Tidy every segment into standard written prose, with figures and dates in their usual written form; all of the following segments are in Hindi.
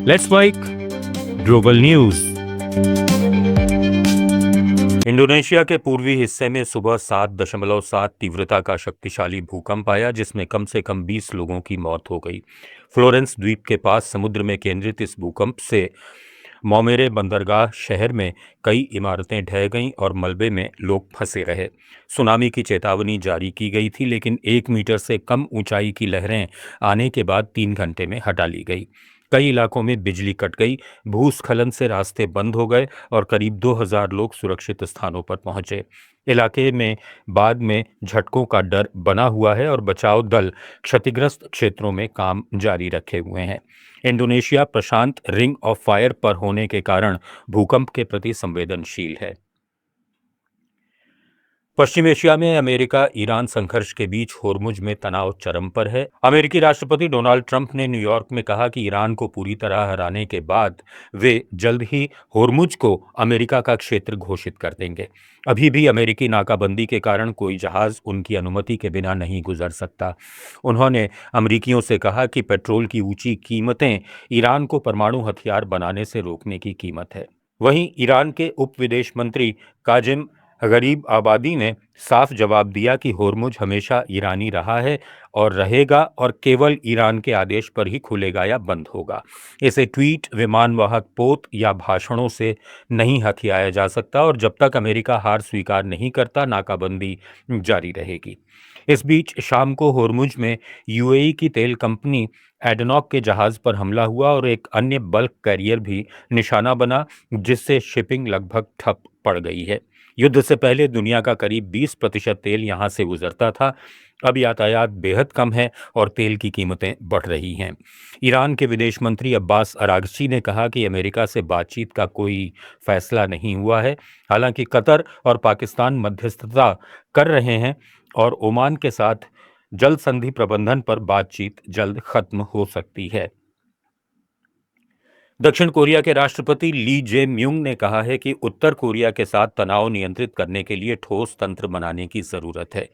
Let's mic global news. Indonesia के पूर्वी हिस्से में सुबह 7.7 तीव्रता का शक्तिशाली भूकंप आया, जिसमें कम से कम 20 लोगों की मौत हो गई। फ्लोरेंस द्वीप के पास समुद्र में केंद्रित इस भूकंप से मौमेरे बंदरगाह शहर में कई इमारतें ढह गईं और मलबे में लोग फंसे रहे। सुनामी की चेतावनी जारी की गई थी, लेकिन 1 मीटर से कम ऊंचाई की लहरें आने के बाद 3 घंटे में हटा ली गई। कई इलाकों में बिजली कट गई, भूस्खलन से रास्ते बंद हो गए और करीब 2000 लोग सुरक्षित स्थानों पर पहुंचे। इलाके में बाद में झटकों का डर बना हुआ है और बचाव दल क्षतिग्रस्त क्षेत्रों में काम जारी रखे हुए हैं। Indonesia Prashant ring of fire पर होने के कारण भूकंप के प्रति संवेदनशील है। पश्चिम एशिया में अमेरिका ईरान संघर्ष के बीच होर्मुज में तनाव चरम पर है। अमेरिकी राष्ट्रपति डोनाल्ड ट्रंप ने न्यूयॉर्क में कहा कि ईरान को पूरी तरह हराने के बाद वे जल्द ही होर्मुज को अमेरिका का क्षेत्र घोषित कर देंगे। अभी भी अमेरिकी नाकाबंदी के कारण कोई जहाज उनकी अनुमति के बिना नहीं गुजर सकता। उन्होंने अमेरिकियों से कहा कि पेट्रोल की ऊंची कीमतें ईरान को परमाणु हथियार बनाने से रोकने की कीमत है। वहीं ईरान के उप विदेश मंत्री काजिम गरीब आबादी ने साफ जवाब दिया कि होर्मुज हमेशा ईरानी रहा है और रहेगा और केवल ईरान के आदेश पर ही खुलेगा या बंद होगा। इसे ट्वीट, विमान वाहक पोत या भाषणों से नहीं हथियाया जा सकता और जब तक अमेरिका हार स्वीकार नहीं करता, नाकाबंदी जारी रहेगी। इस बीच शाम को होर्मुज में यूएई की तेल कंपनी एडनॉक के जहाज पर हमला हुआ और एक अन्य बल्क कैरियर भी निशाना बना, जिससे शिपिंग लगभग ठप पड़ गई है। युद्ध से पहले दुनिया का करीब 20% तेल यहां से गुजरता था। अब यातायात बेहद कम है और तेल की कीमतें बढ़ रही हैं। ईरान के विदेश मंत्री अब्बास अरागची ने कहा कि अमेरिका से बातचीत का कोई फैसला नहीं हुआ है। हालांकि कतर और पाकिस्तान मध्यस्थता कर रहे हैं और ओमान के साथ जल संधि प्रबंधन पर बातचीत जल्द खत्म हो सकती है। दक्षिण कोरिया के राष्ट्रपति ली जे म्यूंग ने कहा है कि उत्तर कोरिया के साथ तनाव नियंत्रित करने के लिए ठोस तंत्र बनाने की जरूरत है।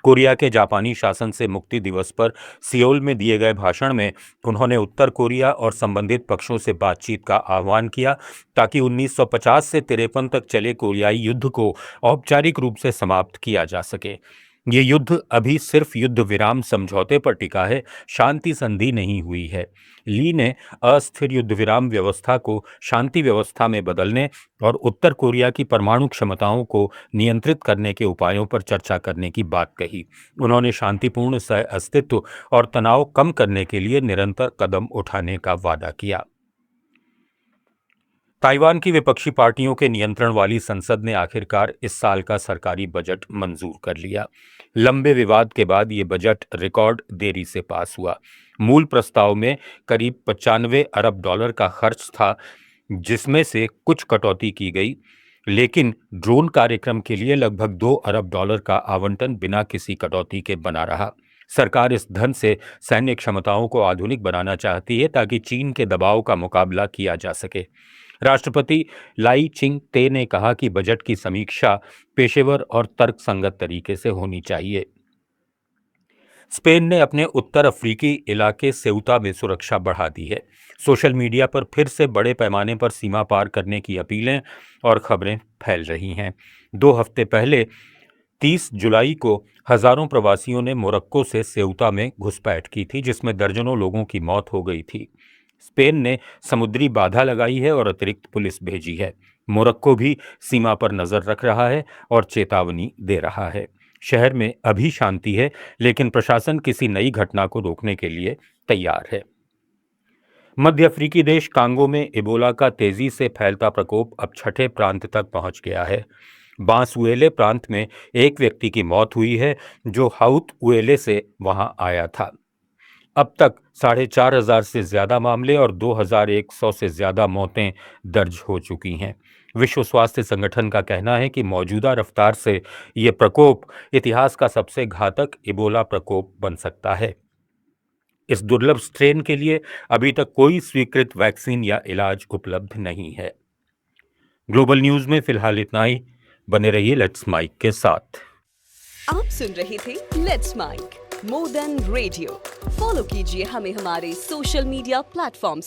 कोरिया के जापानी शासन से मुक्ति दिवस पर सियोल में दिए गए भाषण में उन्होंने उत्तर कोरिया और संबंधित पक्षों से बातचीत का आह्वान किया, ताकि 1950 से 53 तक चले कोरियाई युद्ध को औपचारिक रूप से समाप्त किया जा सके। ये युद्ध अभी सिर्फ युद्ध विराम समझौते पर टिका है, शांति संधि नहीं हुई है। ली ने अस्थिर युद्ध विराम व्यवस्था को शांति व्यवस्था में बदलने और उत्तर कोरिया की परमाणु क्षमताओं को नियंत्रित करने के उपायों पर चर्चा करने की बात कही। उन्होंने शांतिपूर्ण सह अस्तित्व और तनाव कम करने के लिए निरंतर कदम उठाने का वादा किया। ताइवान की विपक्षी पार्टियों के नियंत्रण वाली संसद ने आखिरकार इस साल का सरकारी बजट मंजूर कर लिया। लंबे विवाद के बाद ये बजट रिकॉर्ड देरी से पास हुआ। मूल प्रस्ताव में करीब 95 अरब डॉलर का खर्च था, जिसमें से कुछ कटौती की गई, लेकिन ड्रोन कार्यक्रम के लिए लगभग 2 अरब डॉलर का आवंटन बिना किसी कटौती के बना रहा। सरकार इस धन से सैन्य क्षमताओं को आधुनिक बनाना चाहती है, ताकि चीन के दबाव का मुकाबला किया जा सके। राष्ट्रपति लाई चिंग ते ने कहा कि बजट की समीक्षा पेशेवर और तर्कसंगत तरीके से होनी चाहिए। स्पेन ने अपने उत्तर अफ्रीकी इलाके सेउता में सुरक्षा बढ़ा दी है। सोशल मीडिया पर फिर से बड़े पैमाने पर सीमा पार करने की अपीलें और खबरें फैल रही हैं। 2 हफ्ते पहले 30 जुलाई को हजारों प्रवासियों ने मोरक्को से सेउता में घुसपैठ की थी, जिसमें दर्जनों लोगों की मौत हो गई थी। स्पेन ने समुद्री बाधा लगाई है और अतिरिक्त पुलिस भेजी है। मोरक्को भी सीमा पर नजर रख रहा है और चेतावनी दे रहा है। शहर में अभी शांति है, लेकिन प्रशासन किसी नई घटना को रोकने के लिए तैयार है। मध्य अफ्रीकी देश कांगो में इबोला का तेजी से फैलता प्रकोप अब 6ठे प्रांत तक पहुंच गया है। बांसुएले प्रांत में एक व्यक्ति की मौत हुई है, जो हाउत उएले से वहां आया था। अब तक 4,500 से ज्यादा मामले और 2,100 से ज्यादा मौतें दर्ज हो चुकी हैं। विश्व स्वास्थ्य संगठन का कहना है कि मौजूदा रफ्तार से ये प्रकोप इतिहास का सबसे घातक इबोला प्रकोप बन सकता है। इस दुर्लभ स्ट्रेन के लिए अभी तक कोई स्वीकृत वैक्सीन या इलाज उपलब्ध नहीं है। ग्लोबल न्यूज में फिलहाल इतना ही। बने रहिए लेट्स माइक के साथ। आप सुन रहे थे let's mic more than radio. Follow कीजिए हमें हमारे सोशल मीडिया प्लेटफॉर्म्स